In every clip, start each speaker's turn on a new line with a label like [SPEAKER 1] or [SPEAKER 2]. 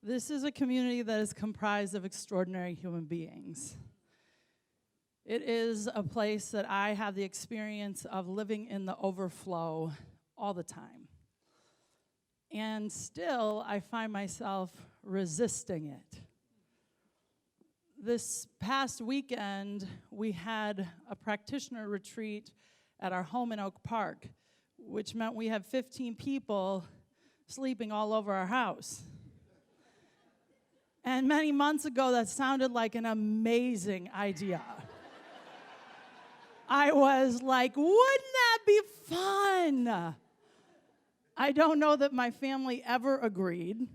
[SPEAKER 1] This is a community that is comprised of extraordinary human beings. It is a place that I have the experience of living in the overflow all the time. And still, I find myself resisting it. This past weekend, we had a practitioner retreat at our home in Oak Park, which meant we had 15 people sleeping all over our house. And many months ago, that sounded like an amazing idea. I was like, wouldn't that be fun? I don't know that my family ever agreed.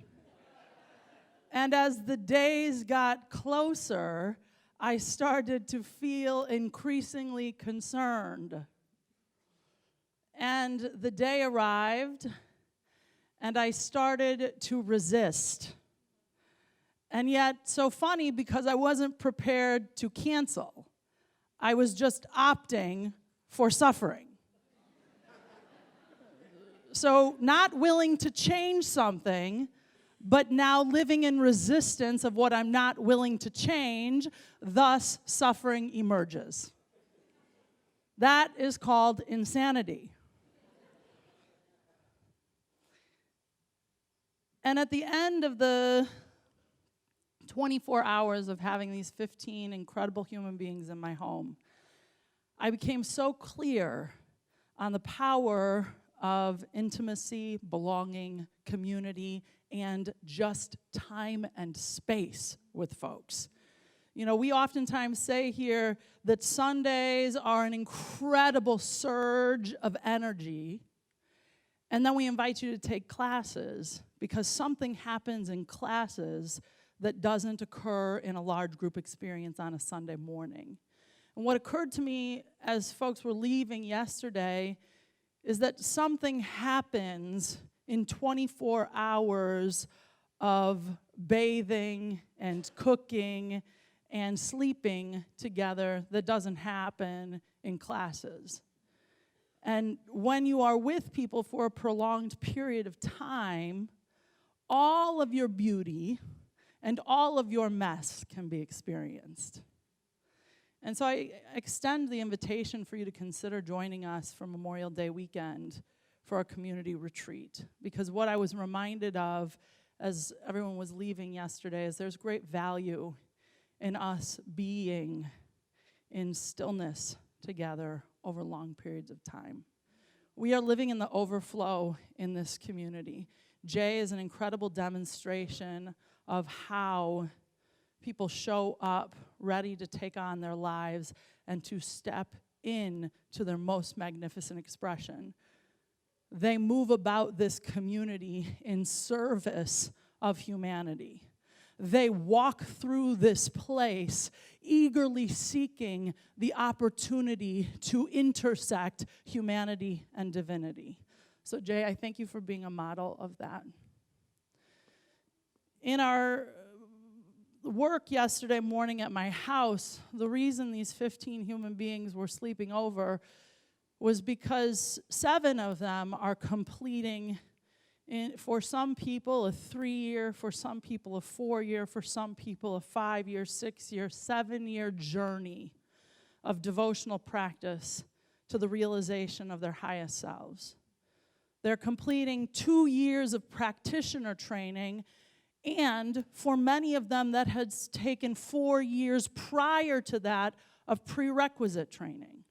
[SPEAKER 1] And as the days got closer, I started to feel increasingly concerned. And the day arrived, and I started to resist. And yet, so funny, because I wasn't prepared to cancel. I was just opting for suffering. So not willing to change something, but now living in resistance of what I'm not willing to change, thus suffering emerges. That is called insanity. And at the end of the 24 hours of having these 15 incredible human beings in my home, I became so clear on the power of intimacy, belonging, community, and just time and space with folks. You know, we oftentimes say here that Sundays are an incredible surge of energy, and then we invite you to take classes because something happens in classes that doesn't occur in a large group experience on a Sunday morning. And what occurred to me as folks were leaving yesterday is that something happens in 24 hours of bathing and cooking and sleeping together that doesn't happen in classes. And when you are with people for a prolonged period of time, all of your beauty and all of your mess can be experienced. And so I extend the invitation for you to consider joining us for Memorial Day weekend for our community retreat. Because what I was reminded of as everyone was leaving yesterday is there's great value in us being in stillness together over long periods of time. We are living in the overflow in this community. Jay is an incredible demonstration of how people show up ready to take on their lives and to step in to their most magnificent expression. They move about this community in service of humanity. They walk through this place eagerly seeking the opportunity to intersect humanity and divinity. So Jay, I thank you for being a model of that. In our work yesterday morning at my house, the reason these 15 human beings were sleeping over was because 7 of them are completing, for some people, a 3-year, for some people, a 4-year, for some people, a 5-year, 6-year, 7-year journey of devotional practice to the realization of their highest selves. They're completing 2 years of practitioner training, and for many of them, that has taken 4 years prior to that of prerequisite training.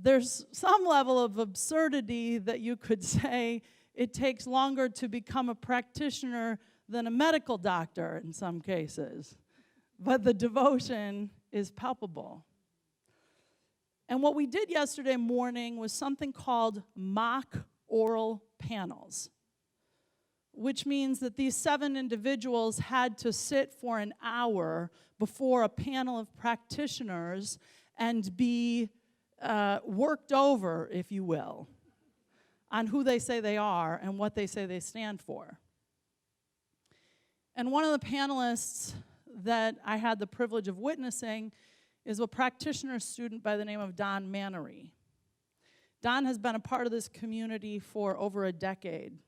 [SPEAKER 1] There's some level of absurdity that you could say it takes longer to become a practitioner than a medical doctor in some cases. But the devotion is palpable. And what we did yesterday morning was something called mock oral panels, which means that these 7 individuals had to sit for an hour before a panel of practitioners and be worked over, if you will, on who they say they are and what they say they stand for. And one of the panelists that I had the privilege of witnessing is a practitioner student by the name of Don Mannery. Don has been a part of this community for over a decade.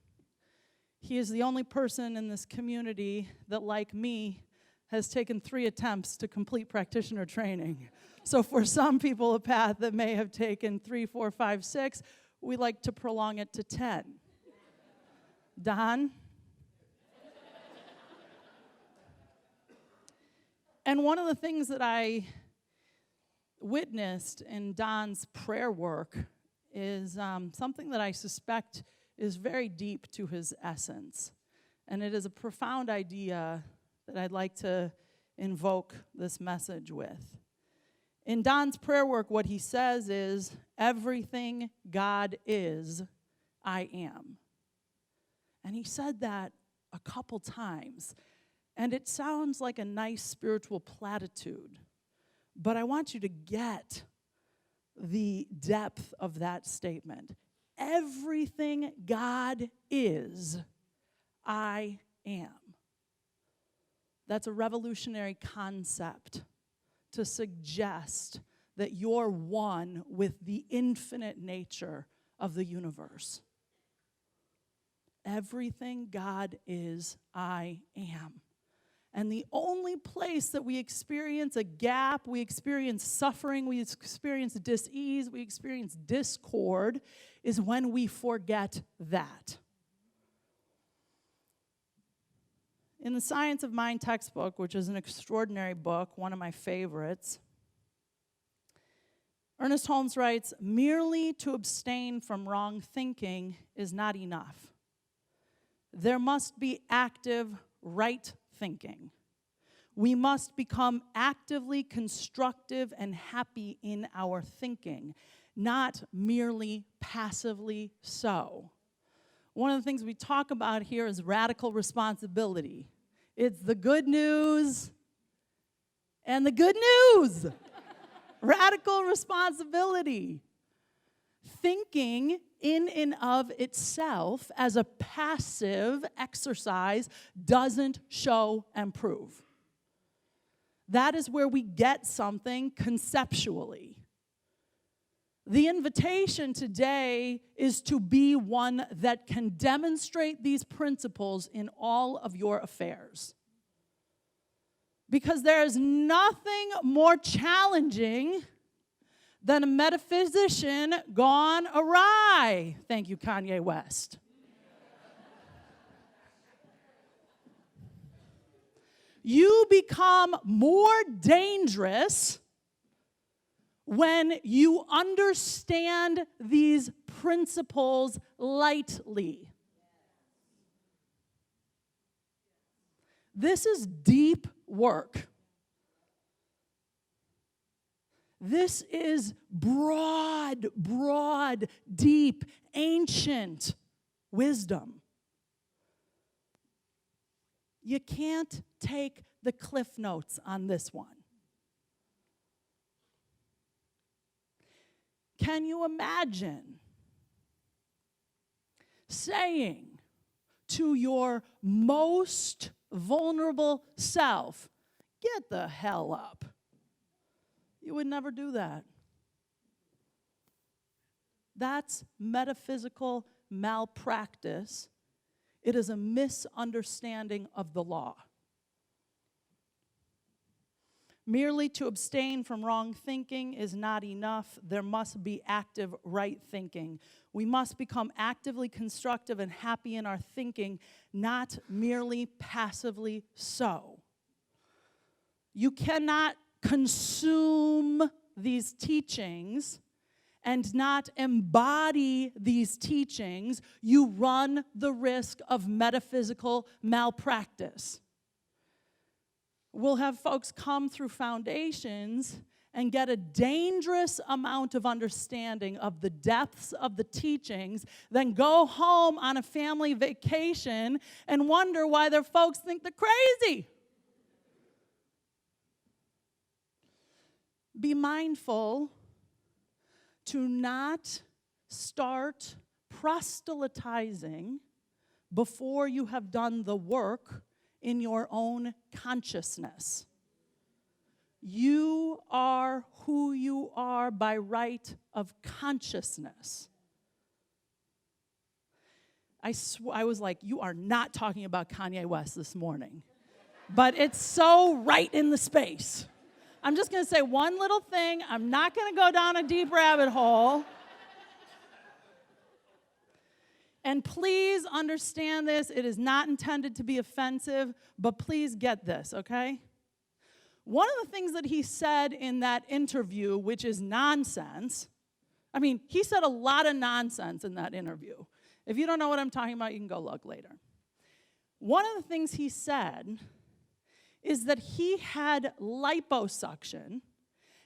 [SPEAKER 1] He is the only person in this community that, like me, has taken 3 attempts to complete practitioner training. So for some people, a path that may have taken 3, 4, 5, 6, we like to prolong it to 10. Don? And one of the things that I witnessed in Don's prayer work is something that I suspect is very deep to his essence. And it is a profound idea that I'd like to invoke this message with. In Don's prayer work, what he says is, everything God is, I am. And he said that a couple times. And it sounds like a nice spiritual platitude. But I want you to get the depth of that statement. Everything God is, I am. That's a revolutionary concept to suggest that you're one with the infinite nature of the universe. Everything God is, I am. And the only place that we experience a gap, we experience suffering, we experience dis-ease, we experience discord, is when we forget that. In the Science of Mind textbook, which is an extraordinary book, one of my favorites, Ernest Holmes writes, merely to abstain from wrong thinking is not enough. There must be active right thinking. We must become actively constructive and happy in our thinking, not merely passively so. One of the things we talk about here is radical responsibility. It's the good news and the good news. Radical responsibility. Thinking in and of itself as a passive exercise doesn't show and prove. That is where we get something conceptually. The invitation today is to be one that can demonstrate these principles in all of your affairs. Because there is nothing more challenging than a metaphysician gone awry. Thank you, Kanye West. You become more dangerous when you understand these principles lightly. This is deep work. This is broad, deep, ancient wisdom. You can't take the Cliff Notes on this one. Can you imagine saying to your most vulnerable self, get the hell up? You would never do that. That's metaphysical malpractice. It is a misunderstanding of the law. Merely to abstain from wrong thinking is not enough. There must be active right thinking. We must become actively constructive and happy in our thinking, not merely passively so. You cannot consume these teachings and not embody these teachings. You run the risk of metaphysical malpractice. We'll have folks come through foundations and get a dangerous amount of understanding of the depths of the teachings, then go home on a family vacation and wonder why their folks think they're crazy. Be mindful to not start proselytizing before you have done the work in your own consciousness. You are who you are by right of consciousness. I was like, you are not talking about Kanye West this morning. But it's so right in the space. I'm just going to say one little thing. I'm not going to go down a deep rabbit hole. And please understand this. It is not intended to be offensive, but please get this, okay? One of the things that he said in that interview, which is nonsense, I mean, he said a lot of nonsense in that interview. If you don't know what I'm talking about, you can go look later. One of the things he said is that he had liposuction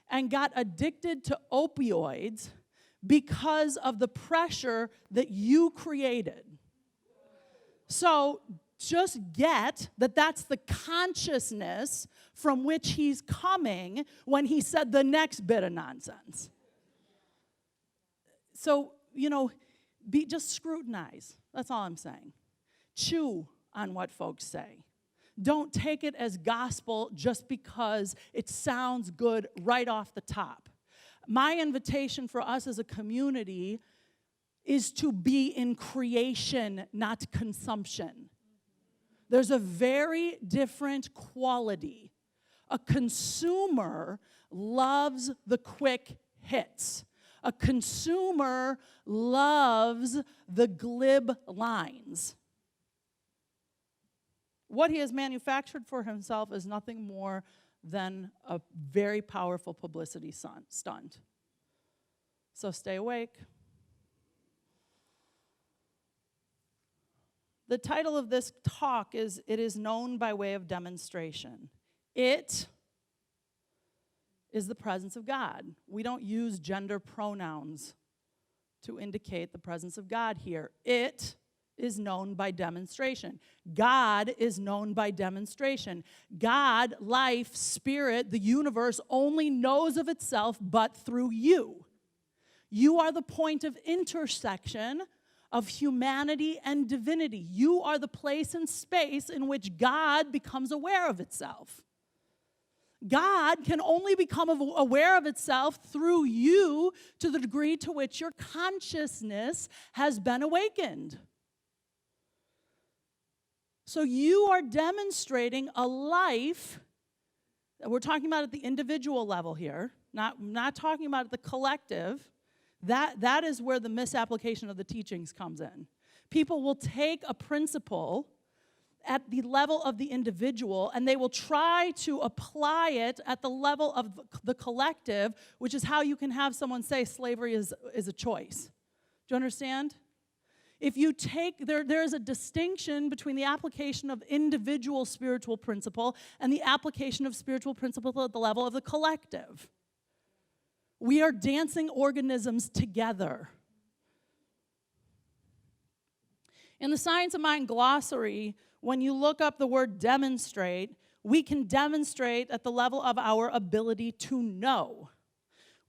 [SPEAKER 1] and got addicted to opioids because of the pressure that you created. So just get that that's the consciousness from which he's coming when he said the next bit of nonsense. So, just scrutinize. That's all I'm saying. Chew on what folks say. Don't take it as gospel just because it sounds good right off the top. My invitation for us as a community is to be in creation, not consumption. There's a very different quality. A consumer loves the quick hits. A consumer loves the glib lines. What he has manufactured for himself is nothing more than a very powerful publicity stunt. So stay awake. The title of this talk is, It is Known by Way of Demonstration. It is the presence of God. We don't use gender pronouns to indicate the presence of God here. It is known by demonstration. God is known by demonstration. God, life, spirit, the universe only knows of itself but through you. You are the point of intersection of humanity and divinity. You are the place and space in which God becomes aware of itself. God can only become aware of itself through you to the degree to which your consciousness has been awakened. So you are demonstrating a life, we're talking about at the individual level here, not talking about at the collective. That is where the misapplication of the teachings comes in. People will take a principle at the level of the individual, and they will try to apply it at the level of the collective, which is how you can have someone say slavery is a choice. Do you understand? If you take, there is a distinction between the application of individual spiritual principle and the application of spiritual principle at the level of the collective. We are dancing organisms together. In the Science of Mind glossary, when you look up the word demonstrate, we can demonstrate at the level of our ability to know.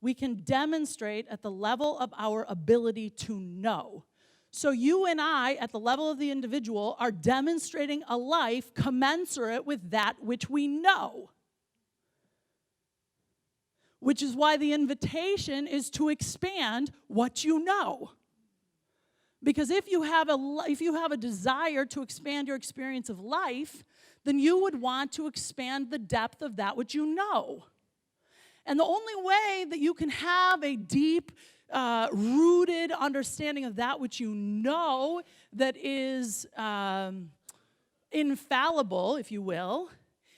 [SPEAKER 1] We can demonstrate at the level of our ability to know. So you and I, at the level of the individual, are demonstrating a life commensurate with that which we know. Which is why the invitation is to expand what you know. Because if you have a desire to expand your experience of life, then you would want to expand the depth of that which you know. And the only way that you can have a deep, rooted understanding of that which you know that is infallible, if you will,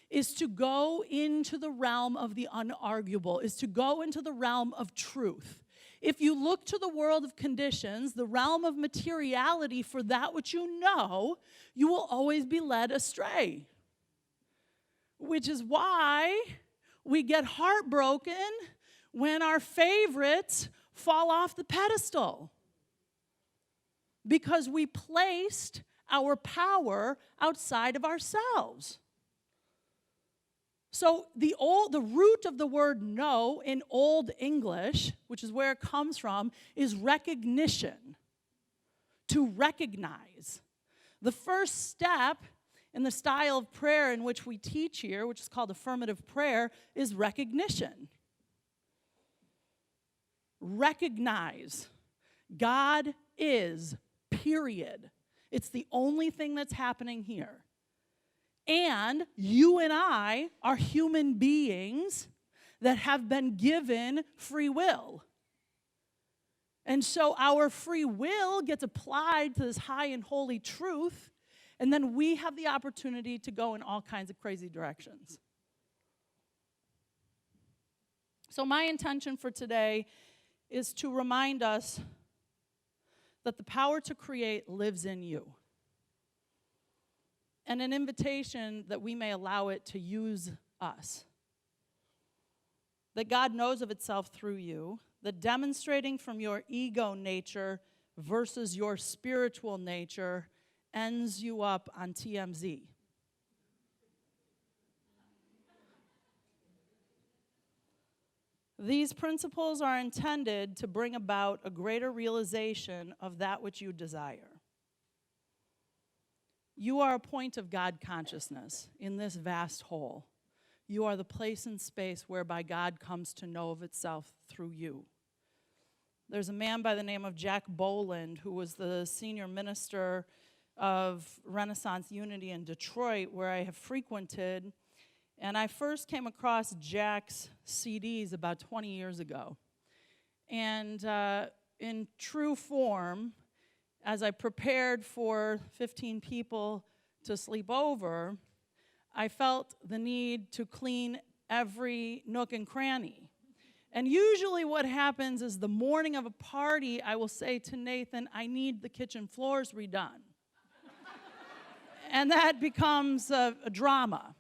[SPEAKER 1] is to go into the realm of the unarguable, is to go into the realm of truth. If you look to the world of conditions, the realm of materiality for that which you know, you will always be led astray. Which is why we get heartbroken when our favorites fall off the pedestal. Because we placed our power outside of ourselves. So the root of the word know in Old English, which is where it comes from, is recognition. To recognize. The first step in the style of prayer in which we teach here, which is called affirmative prayer, is recognition. Recognize. God is, period. It's the only thing that's happening here. And you and I are human beings that have been given free will. And so our free will gets applied to this high and holy truth, and then we have the opportunity to go in all kinds of crazy directions. So my intention for today is to remind us that the power to create lives in you. And an invitation that we may allow it to use us. That God knows of itself through you, that demonstrating from your ego nature versus your spiritual nature ends you up on TMZ. These principles are intended to bring about a greater realization of that which you desire. You are a point of God consciousness in this vast whole. You are the place and space whereby God comes to know of itself through you. There's a man by the name of Jack Boland who was the senior minister of Renaissance Unity in Detroit, where I have frequented. And I first came across Jack's CDs about 20 years ago. And in true form, as I prepared for 15 people to sleep over, I felt the need to clean every nook and cranny. And usually what happens is the morning of a party, I will say to Nathan, I need the kitchen floors redone. And that becomes a drama.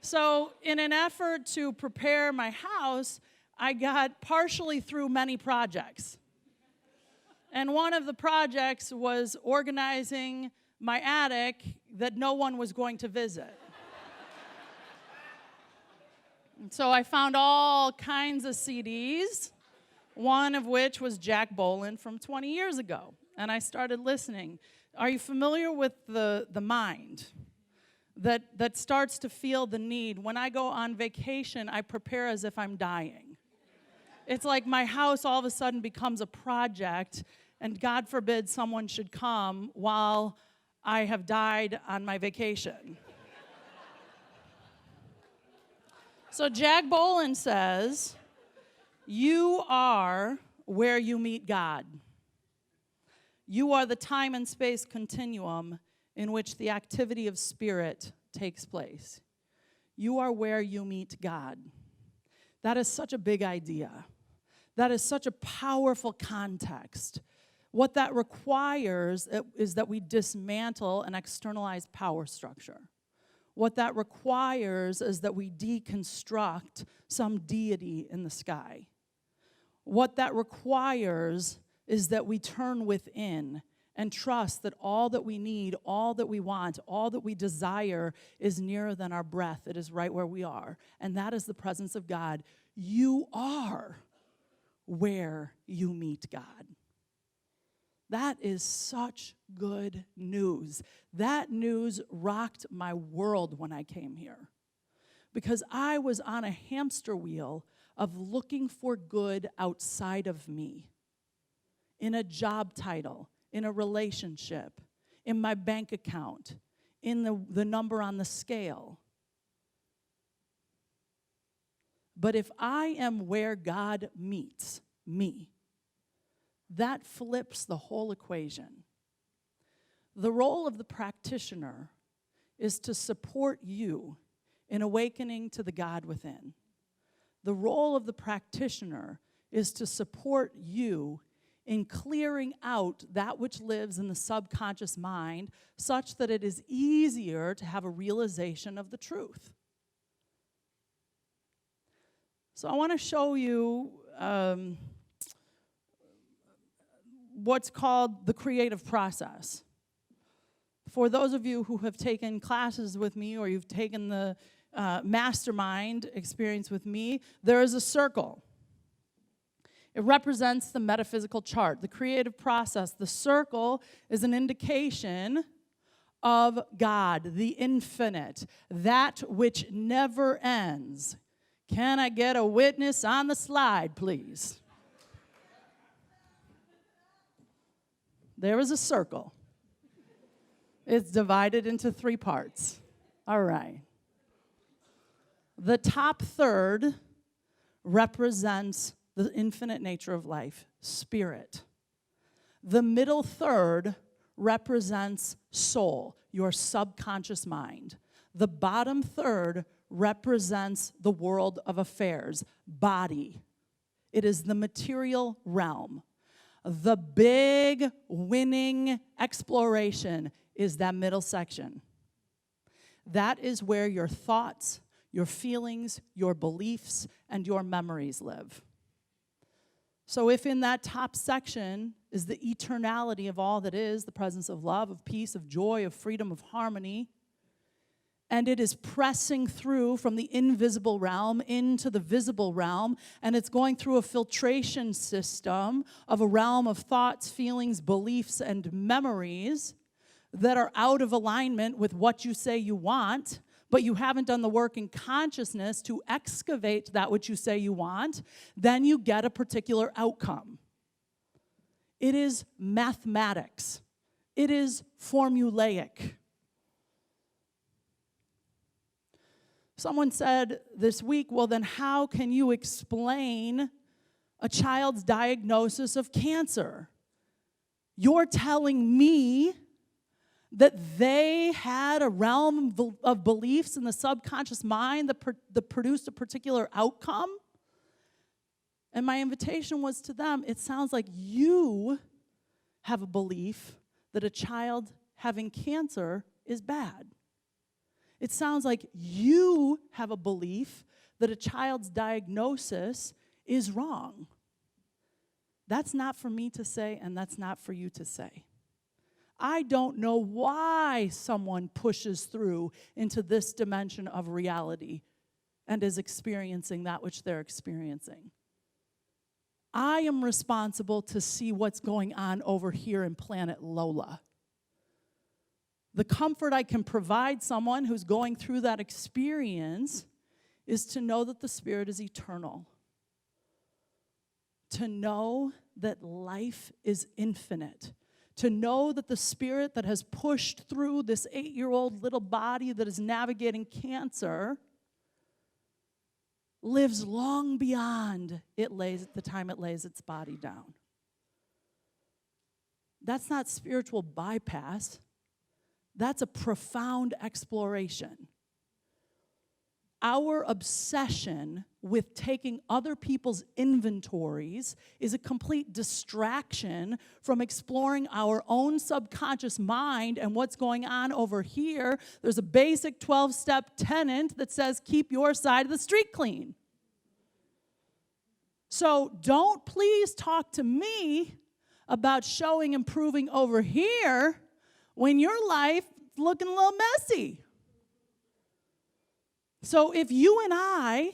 [SPEAKER 1] So in an effort to prepare my house, I got partially through many projects. And one of the projects was organizing my attic that no one was going to visit. And so I found all kinds of CDs, one of which was Jack Boland from 20 years ago. And I started listening. Are you familiar with the mind that starts to feel the need? When I go on vacation, I prepare as if I'm dying. It's like my house all of a sudden becomes a project, and God forbid someone should come while I have died on my vacation. So Jack Boland says, you are where you meet God. You are the time and space continuum in which the activity of spirit takes place. You are where you meet God. That is such a big idea. That is such a powerful context. What that requires is that we dismantle an externalized power structure. What that requires is that we deconstruct some deity in the sky. What that requires is that we turn within and trust that all that we need, all that we want, all that we desire is nearer than our breath. It is right where we are. And that is the presence of God. You are where you meet God. That is such good news. That news rocked my world when I came here, because I was on a hamster wheel of looking for good outside of me, in a job title, in a relationship, in my bank account, in the number on the scale. But if I am where God meets me, that flips the whole equation. The role of the practitioner is to support you in awakening to the God within. The role of the practitioner is to support you in clearing out that which lives in the subconscious mind such that it is easier to have a realization of the truth. So I want to show you what's called the creative process. For those of you who have taken classes with me, or you've taken the mastermind experience with me, there is a circle. It represents the metaphysical chart, the creative process. The circle is an indication of God, the infinite, that which never ends. Can I get a witness on the slide, please? There is a circle. It's divided into 3 parts. All right. The top third represents the infinite nature of life, spirit. The middle third represents soul, your subconscious mind. The bottom third represents the world of affairs, body. It is the material realm. The big winning exploration is that middle section. That is where your thoughts, your feelings, your beliefs, and your memories live. So if in that top section is the eternality of all that is, the presence of love, of peace, of joy, of freedom, of harmony, and it is pressing through from the invisible realm into the visible realm, and it's going through a filtration system of a realm of thoughts, feelings, beliefs, and memories that are out of alignment with what you say you want, but you haven't done the work in consciousness to excavate that which you say you want, then you get a particular outcome. It is mathematics. It is formulaic. Someone said this week, well, then how can you explain a child's diagnosis of cancer? You're telling me that they had a realm of beliefs in the subconscious mind that produced a particular outcome? And my invitation was to them, it sounds like you have a belief that a child having cancer is bad. It sounds like you have a belief that a child's diagnosis is wrong. That's not for me to say, and that's not for you to say. I don't know why someone pushes through into this dimension of reality and is experiencing that which they're experiencing. I am responsible to see what's going on over here in planet Lola. The comfort I can provide someone who's going through that experience is to know that the Spirit is eternal. To know that life is infinite. To know that the Spirit that has pushed through this 8-year-old little body that is navigating cancer lives long beyond the time it lays its body down. That's not spiritual bypass. That's a profound exploration. Our obsession with taking other people's inventories is a complete distraction from exploring our own subconscious mind and what's going on over here. There's a basic 12-step tenet that says keep your side of the street clean. So don't please talk to me about showing improving over here when your life is looking a little messy. So if you and I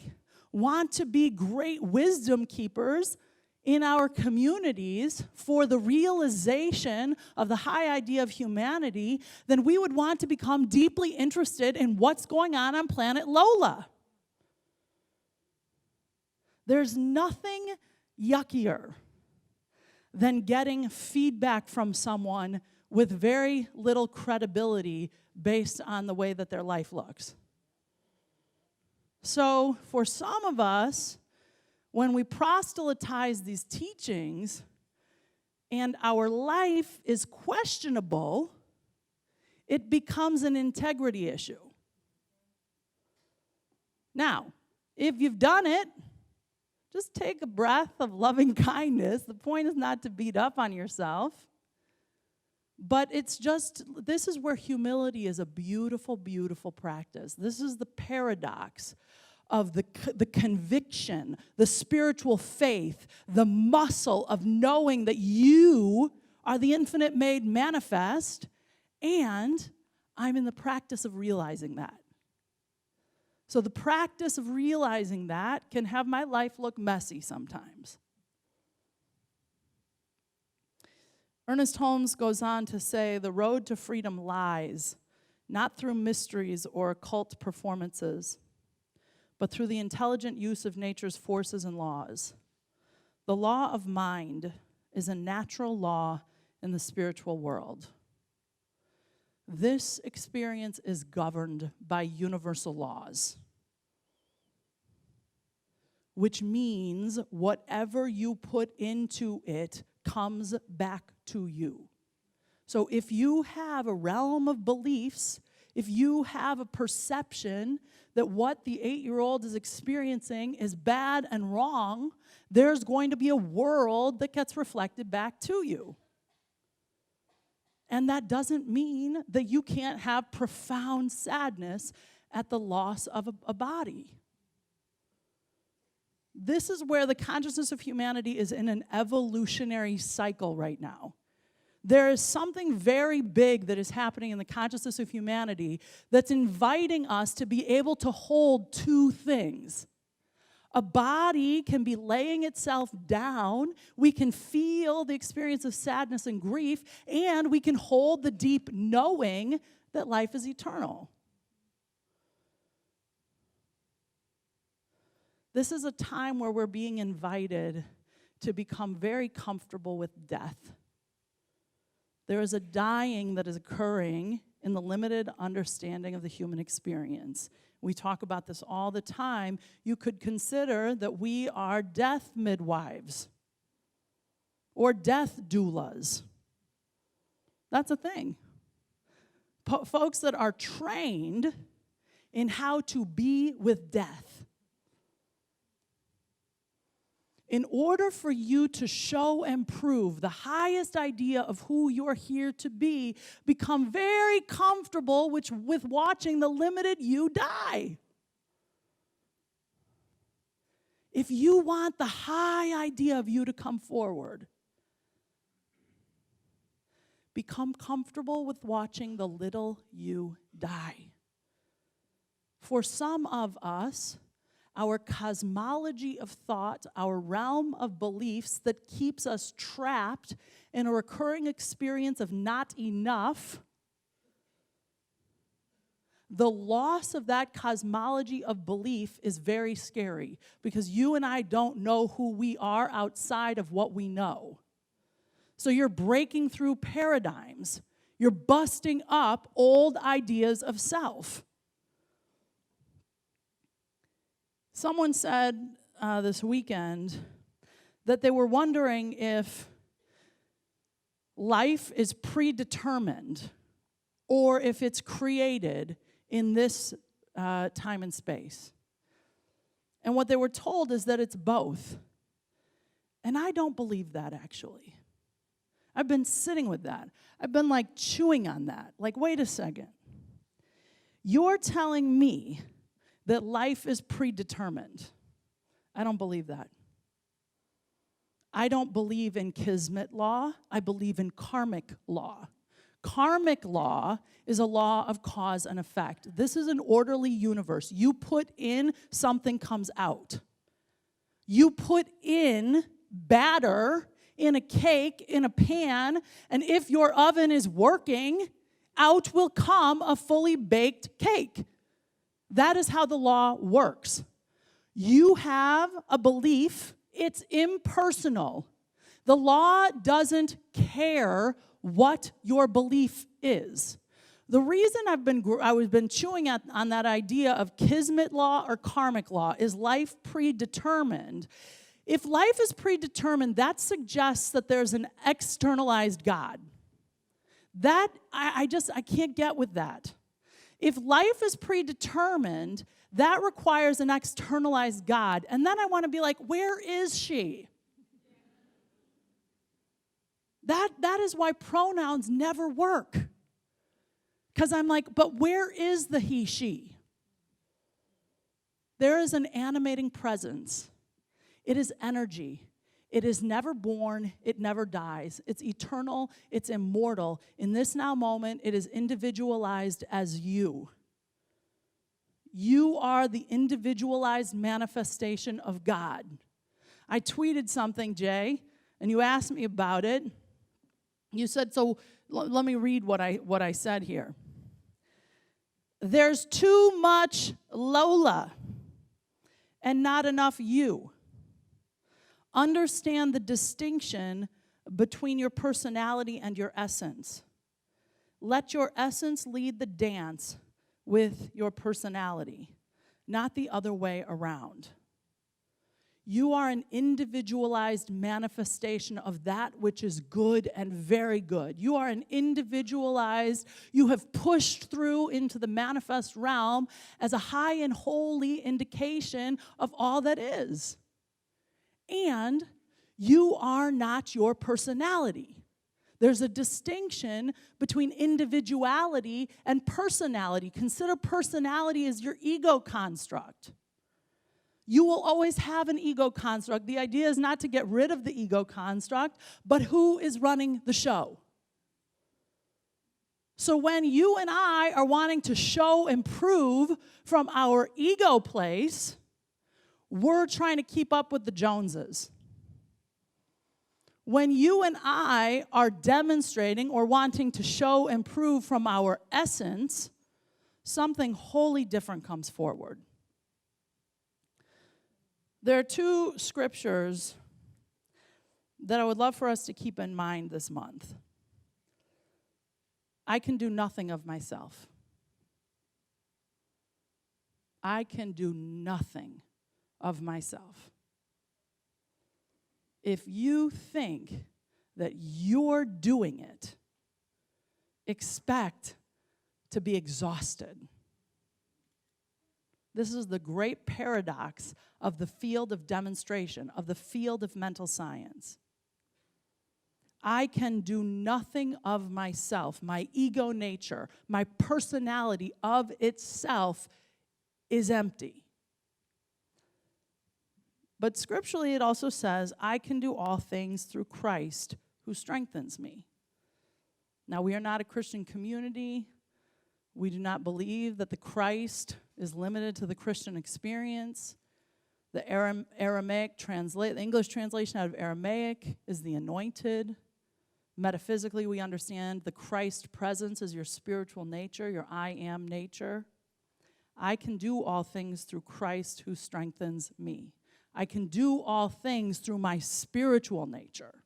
[SPEAKER 1] want to be great wisdom keepers in our communities for the realization of the high idea of humanity, then we would want to become deeply interested in what's going on planet Lola. There's nothing yuckier than getting feedback from someone with very little credibility based on the way that their life looks. So for some of us, when we proselytize these teachings and our life is questionable, it becomes an integrity issue. Now, if you've done it, just take a breath of loving kindness. The point is not to beat up on yourself. But it's just, this is where humility is a beautiful, beautiful practice. This is the paradox of the conviction, the spiritual faith, the muscle of knowing that you are the infinite made manifest, and I'm in the practice of realizing that. So the practice of realizing that can have my life look messy sometimes. Ernest Holmes goes on to say, the road to freedom lies not through mysteries or occult performances, but through the intelligent use of nature's forces and laws. The law of mind is a natural law in the spiritual world. this experience is governed by universal laws, which means whatever you put into it comes back to you. So if you have a realm of beliefs, if you have a perception that what the 8-year-old is experiencing is bad and wrong, there's going to be a world that gets reflected back to you. And that doesn't mean that you can't have profound sadness at the loss of a body. This is where the consciousness of humanity is in an evolutionary cycle right now. There is something very big that is happening in the consciousness of humanity that's inviting us to be able to hold two things. A body can be laying itself down, we can feel the experience of sadness and grief, and we can hold the deep knowing that life is eternal. This is a time where we're being invited to become very comfortable with death. There is a dying that is occurring in the limited understanding of the human experience. We talk about this all the time. You could consider that we are death midwives or death doulas. That's a thing. Folks that are trained in how to be with death. In order for you to show and prove the highest idea of who you're here to be, become very comfortable with watching the limited you die. If you want the high idea of you to come forward, become comfortable with watching the little you die. For some of us, our cosmology of thought, our realm of beliefs that keeps us trapped in a recurring experience of not enough, the loss of that cosmology of belief is very scary because you and I don't know who we are outside of what we know. So you're breaking through paradigms. You're busting up old ideas of self. Someone said this weekend that they were wondering if life is predetermined or if it's created in this time and space. And what they were told is that it's both. And I don't believe that, actually. I've been sitting with that. I've been chewing on that. Wait a second. You're telling me that life is predetermined. I don't believe that. I don't believe in kismet law. I believe in karmic law. Karmic law is a law of cause and effect. This is an orderly universe. You put in, something comes out. You put in batter in a cake, in a pan, and if your oven is working, out will come a fully baked cake. That is how the law works. You have a belief, it's impersonal. The law doesn't care what your belief is. The reason I've been chewing on that idea of kismet law or karmic law is life predetermined. If life is predetermined, that suggests that there's an externalized God. That, I can't get with that. If life is predetermined, that requires an externalized God. And then I want to be like, where is she? That is why pronouns never work. Because I'm like, but where is the he, she? There is an animating presence. It is energy. It is never born. It never dies. It's eternal. It's immortal. In this now moment, it is individualized as you. You are the individualized manifestation of God. I tweeted something, Jay, and you asked me about it. You said, so let me read what I said here. There's too much Lola and not enough you. Understand the distinction between your personality and your essence. Let your essence lead the dance with your personality, not the other way around. You are an individualized manifestation of that which is good and very good. You are an individualized, you have pushed through into the manifest realm as a high and holy indication of all that is. And you are not your personality. There's a distinction between individuality and personality. Consider personality as your ego construct. You will always have an ego construct. The idea is not to get rid of the ego construct, but who is running the show? So when you and I are wanting to show and prove from our ego place, we're trying to keep up with the Joneses. When you and I are demonstrating or wanting to show and prove from our essence, something wholly different comes forward. There are two scriptures that I would love for us to keep in mind this month. I can do nothing of myself. I can do nothing of myself. If you think that you're doing it, expect to be exhausted. This is the great paradox of the field of demonstration, of the field of mental science. I can do nothing of myself. My ego nature, my personality of itself is empty. But scripturally, it also says, I can do all things through Christ who strengthens me. Now, we are not a Christian community. We do not believe that the Christ is limited to the Christian experience. The the English translation out of Aramaic is the anointed. Metaphysically, we understand the Christ presence is your spiritual nature, your I am nature. I can do all things through Christ who strengthens me. I can do all things through my spiritual nature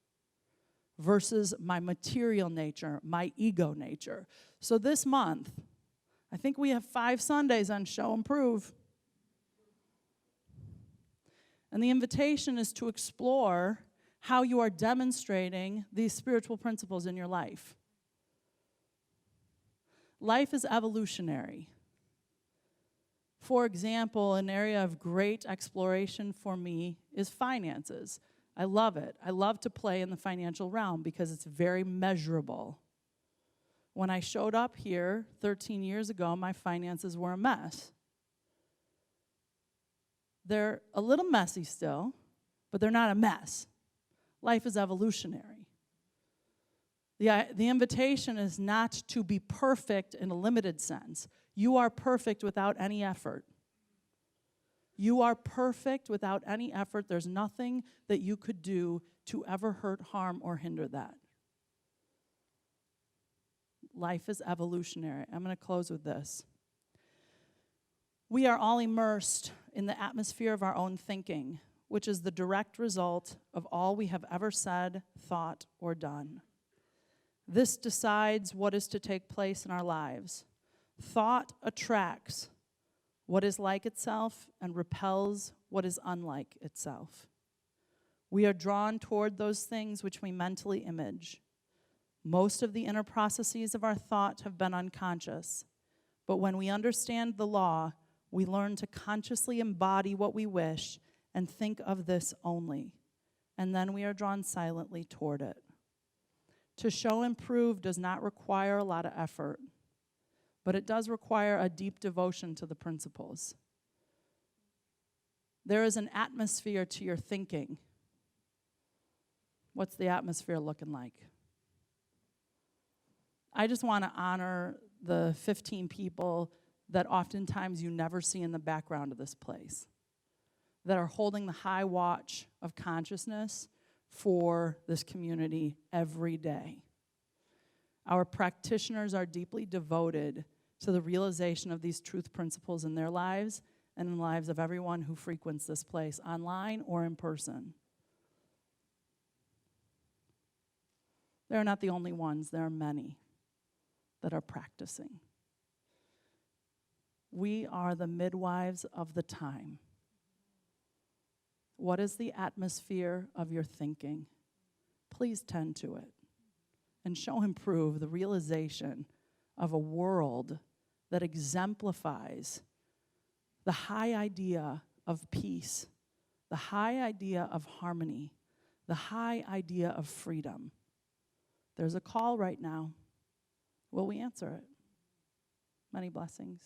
[SPEAKER 1] versus my material nature, my ego nature. So this month, I think we have 5 Sundays on Show and Prove. And the invitation is to explore how you are demonstrating these spiritual principles in your life. Life is evolutionary. For example, an area of great exploration for me is finances. I love it. I love to play in the financial realm because it's very measurable. When I showed up here 13 years ago, my finances were a mess. They're a little messy still, but they're not a mess. Life is evolutionary. The invitation is not to be perfect in a limited sense. You are perfect without any effort. You are perfect without any effort. There's nothing that you could do to ever hurt, harm, or hinder that. Life is evolutionary. I'm going to close with this. We are all immersed in the atmosphere of our own thinking, which is the direct result of all we have ever said, thought, or done. This decides what is to take place in our lives. Thought attracts what is like itself and repels what is unlike itself. We are drawn toward those things which we mentally image. Most of the inner processes of our thought have been unconscious, but when we understand the law, we learn to consciously embody what we wish and think of this only, and then we are drawn silently toward it. To show and prove does not require a lot of effort, but it does require a deep devotion to the principles. There is an atmosphere to your thinking. What's the atmosphere looking like? I just want to honor the 15 people that oftentimes you never see in the background of this place, that are holding the high watch of consciousness for this community every day. Our practitioners are deeply devoted to the realization of these truth principles in their lives and in the lives of everyone who frequents this place, online or in person. They're not the only ones, there are many. that are practicing. We are the midwives of the time. What is the atmosphere of your thinking? Please tend to it and show and prove the realization of a world that exemplifies the high idea of peace, the high idea of harmony, the high idea of freedom. There's a call right now. Will we answer it? Many blessings.